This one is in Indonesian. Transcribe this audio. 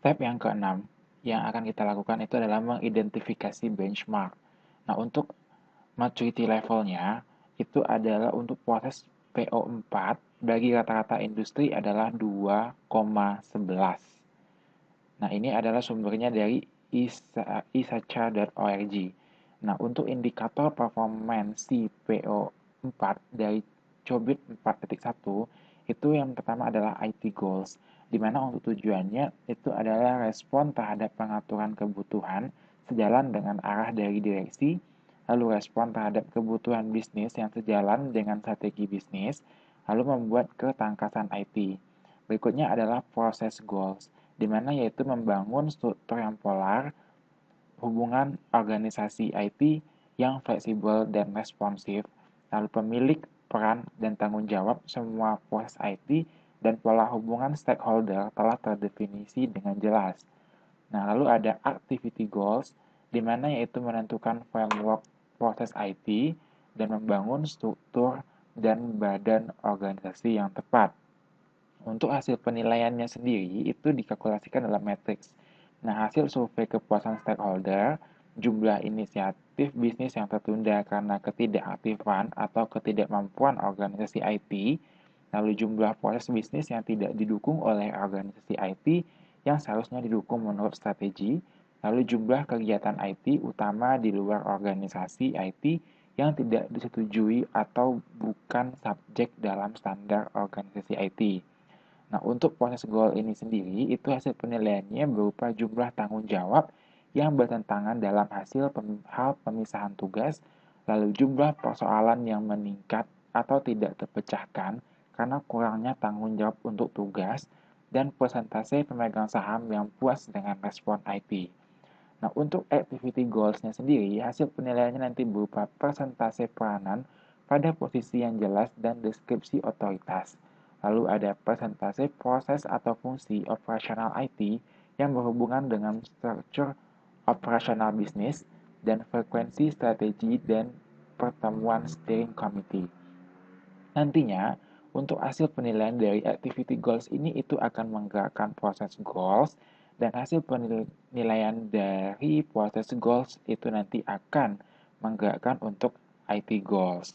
Step yang keenam yang akan kita lakukan itu adalah mengidentifikasi benchmark. Nah, untuk maturity levelnya itu adalah untuk proses PO4 bagi rata-rata industri adalah 2,11. Nah, ini adalah sumbernya dari isacha.org. Nah, untuk indikator performance PO4 dari Cobit 4.1 itu yang pertama adalah IT goals, di mana untuk tujuannya itu adalah respon terhadap pengaturan kebutuhan sejalan dengan arah dari direksi, lalu respon terhadap kebutuhan bisnis yang sejalan dengan strategi bisnis, lalu membuat ketangkasan IT. Berikutnya adalah proses goals, di mana yaitu membangun struktur yang polar, hubungan organisasi IT yang fleksibel dan responsif, lalu pemilik, peran, dan tanggung jawab semua proses IT dan pola hubungan stakeholder telah terdefinisi dengan jelas. Nah, lalu ada activity goals, di mana yaitu menentukan framework proses IT dan membangun struktur dan badan organisasi yang tepat. Untuk hasil penilaiannya sendiri itu dikalkulasikan dalam matriks. Nah, hasil survei kepuasan stakeholder, jumlah inisiatif bisnis yang tertunda karena ketidakaktifan atau ketidakmampuan organisasi IT, lalu jumlah proses bisnis yang tidak didukung oleh organisasi IT yang seharusnya didukung menurut strategi, lalu jumlah kegiatan IT utama di luar organisasi IT yang tidak disetujui atau bukan subjek dalam standar organisasi IT. Nah, untuk proses goal ini sendiri, itu hasil penilaiannya berupa jumlah tanggung jawab yang bertentangan dalam hasil hal pemisahan tugas, lalu jumlah persoalan yang meningkat atau tidak terpecahkan karena kurangnya tanggung jawab untuk tugas, dan persentase pemegang saham yang puas dengan respon IT. Nah, untuk activity goals-nya sendiri, hasil penilaiannya nanti berupa persentase peranan pada posisi yang jelas dan deskripsi otoritas. Lalu ada persentase proses atau fungsi operasional IT yang berhubungan dengan struktur operasional bisnis dan frekuensi strategi dan pertemuan steering committee. Nantinya, untuk hasil penilaian dari activity goals ini itu akan menggerakkan proses goals dan hasil penilaian dari proses goals itu nanti akan menggerakkan untuk IT goals.